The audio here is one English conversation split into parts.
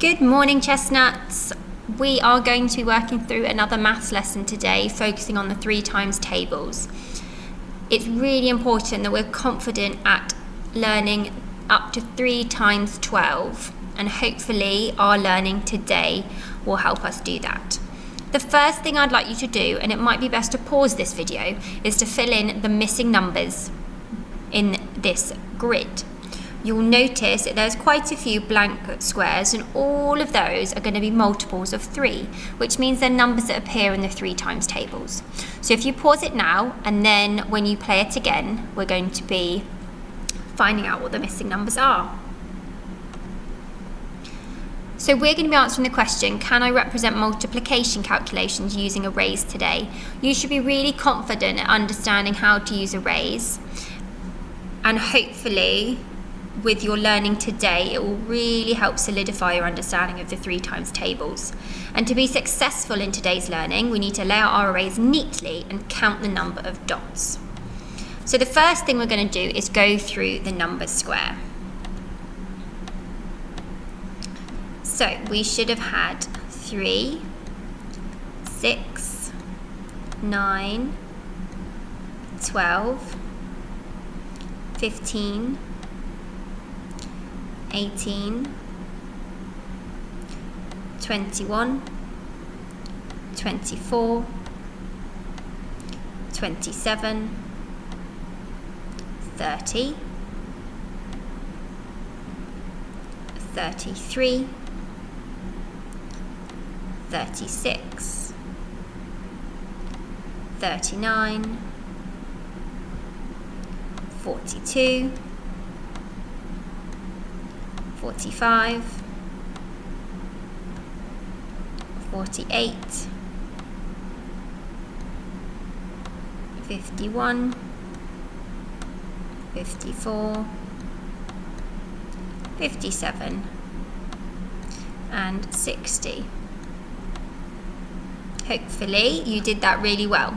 Good morning, chestnuts. We are going to be working through another maths lesson today, focusing on the 3 times tables. It's really important that we're confident at learning up to 3 times 12, and hopefully our learning today will help us do that. The first thing I'd like you to do, and it might be best to pause this video, is to fill in the missing numbers in this grid. You'll notice that there's quite a few blank squares, and all of those are going to be multiples of 3, which means they're numbers that appear in the 3 times tables. So if you pause it now, and then when you play it again, we're going to be finding out what the missing numbers are. So we're going to be answering the question, can I represent multiplication calculations using arrays today? You should be really confident at understanding how to use arrays, and hopefully with your learning today, it will really help solidify your understanding of the 3 times tables. And to be successful in today's learning, we need to lay out our arrays neatly and count the number of dots. So the first thing we're going to do is go through the numbers square. So we should have had 3, 6, 9, 12, 15, 18, 21, 24, 27, 30, 33, 36, 39, 42, 45, 48, 51, 54, 57, and 60. Hopefully you did that really well.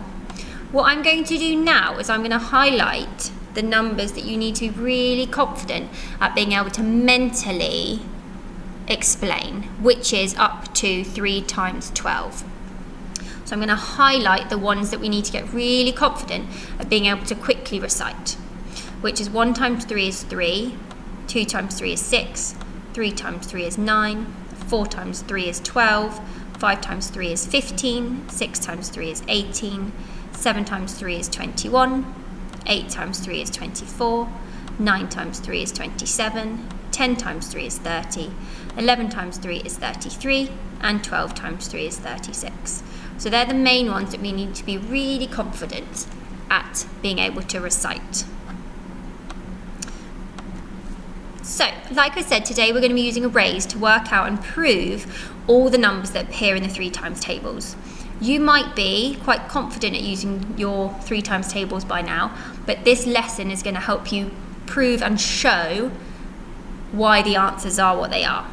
What I'm going to do now is I'm going to highlight the numbers that you need to be really confident at being able to mentally explain, which is up to 3 times 12. So I'm going to highlight the ones that we need to get really confident at being able to quickly recite, which is 1 times 3 is 3, 2 times 3 is 6, 3 times 3 is 9, 4 times 3 is 12, 5 times 3 is 15, 6 times 3 is 18, 7 times 3 is 21, 8 times 3 is 24, 9 times 3 is 27, 10 times 3 is 30, 11 times 3 is 33, and 12 times 3 is 36. So they're the main ones that we need to be really confident at being able to recite. So, like I said, today we're going to be using arrays to work out and prove all the numbers that appear in the 3 times tables. You might be quite confident at using your 3 times tables by now, but this lesson is going to help you prove and show why the answers are what they are.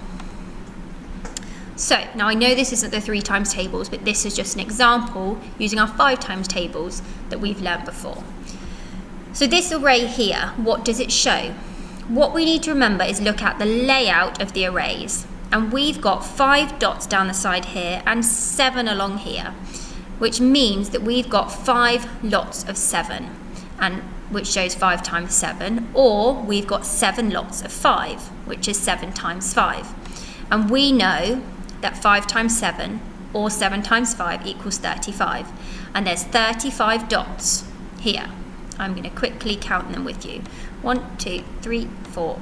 So, now I know this isn't the 3 times tables, but this is just an example using our 5 times tables that we've learned before. So this array here, what does it show? What we need to remember is look at the layout of the arrays. And we've got 5 dots down the side here and 7 along here, which means that we've got 5 lots of 7, and which shows 5 times 7, or we've got 7 lots of 5, which is 7 times 5. And we know that 5 times 7, or 7 times 5, equals 35. And there's 35 dots here. I'm going to quickly count them with you. 1, 2, 3, 4,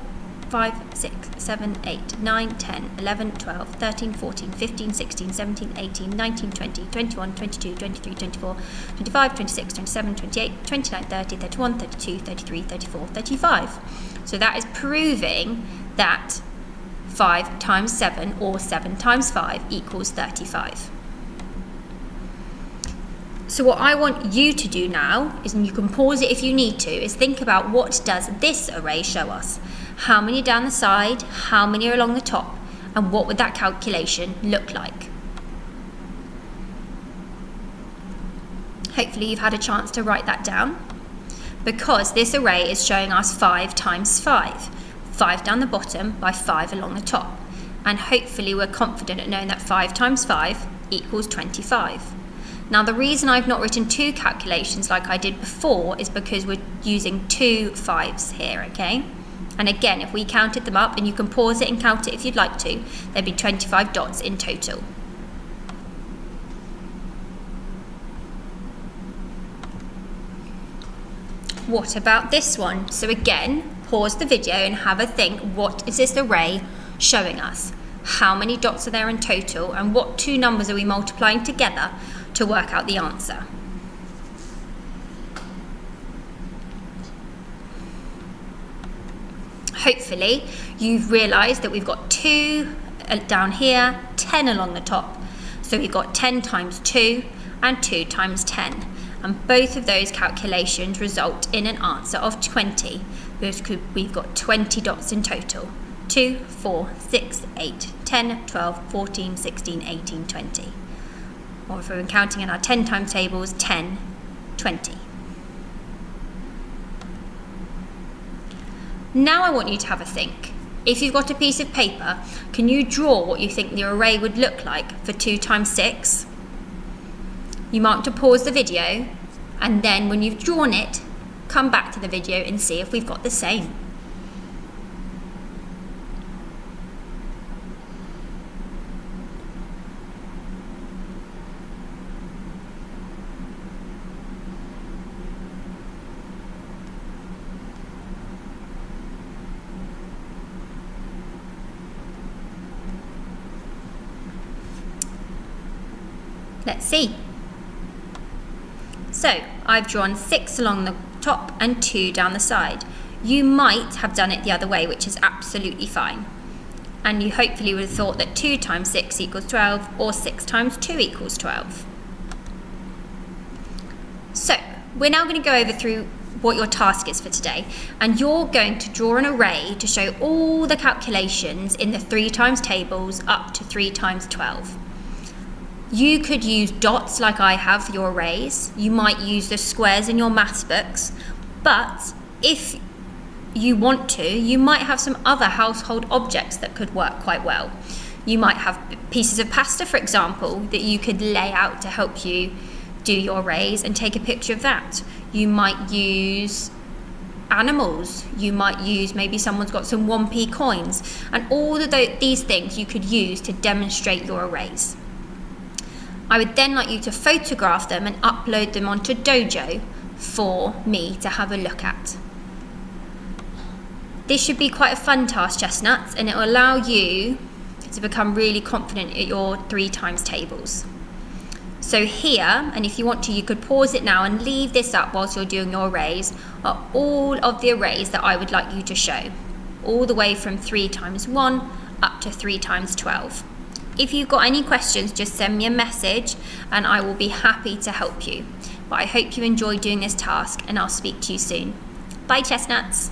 5, 6, 7, 8, 9, 10, 11, 12, 13, 14, 15, 16, 17, 18, 19, 20, 21, 22, 23, 24, 25, 26, 27, 28, 29, 30, 31, 32, 33, 34, 35. So that is proving that 5 times 7 or 7 times 5 equals 35. So what I want you to do now is, and you can pause it if you need to, is think about what does this array show us? How many down the side, how many are along the top, and what would that calculation look like? Hopefully you've had a chance to write that down, because this array is showing us 5 times 5. 5 down the bottom by 5 along the top. and hopefully we're confident at knowing that 5 times 5 equals 25. Now the reason I've not written 2 calculations like I did before is because we're using 2 5s here, okay? And again, if we counted them up, and you can pause it and count it if you'd like to, there'd be 25 dots in total. What about this one? So again, pause the video and have a think, what is this array showing us? How many dots are there in total, and what 2 numbers are we multiplying together to work out the answer? Hopefully you've realised that we've got 2 down here, 10 along the top. So we've got 10 times 2 and 2 times 10. And both of those calculations result in an answer of 20, because we've got 20 dots in total. 2, 4, 6, 8, 10, 12, 14, 16, 18, 20. Or if we're counting in our 10 times tables, 10, 20. Now I want you to have a think. If you've got a piece of paper, can you draw what you think the array would look like for 2 times 6? You mark to pause the video, and then when you've drawn it, come back to the video and see if we've got the same. Let's see. So I've drawn 6 along the top and 2 down the side. You might have done it the other way, which is absolutely fine. And you hopefully would have thought that 2 times 6 equals 12, or 6 times 2 equals 12. So we're now going to go over through what your task is for today, and you're going to draw an array to show all the calculations in the 3 times tables up to 3 times 12. You could use dots like I have for your arrays. You might use the squares in your maths books, but if you want to, you might have some other household objects that could work quite well. You might have pieces of pasta, for example, that you could lay out to help you do your arrays and take a picture of that. You might use animals. You might use, maybe someone's got some 1p coins, and all of these things you could use to demonstrate your arrays. I would then like you to photograph them and upload them onto Dojo for me to have a look at. This should be quite a fun task, Chestnuts, and it will allow you to become really confident at your 3 times tables. So here, and if you want to, you could pause it now and leave this up whilst you're doing your arrays, are all of the arrays that I would like you to show, all the way from 3 times 1 up to 3 times 12. If you've got any questions, just send me a message and I will be happy to help you. But I hope you enjoyed doing this task, and I'll speak to you soon. Bye, Chestnuts.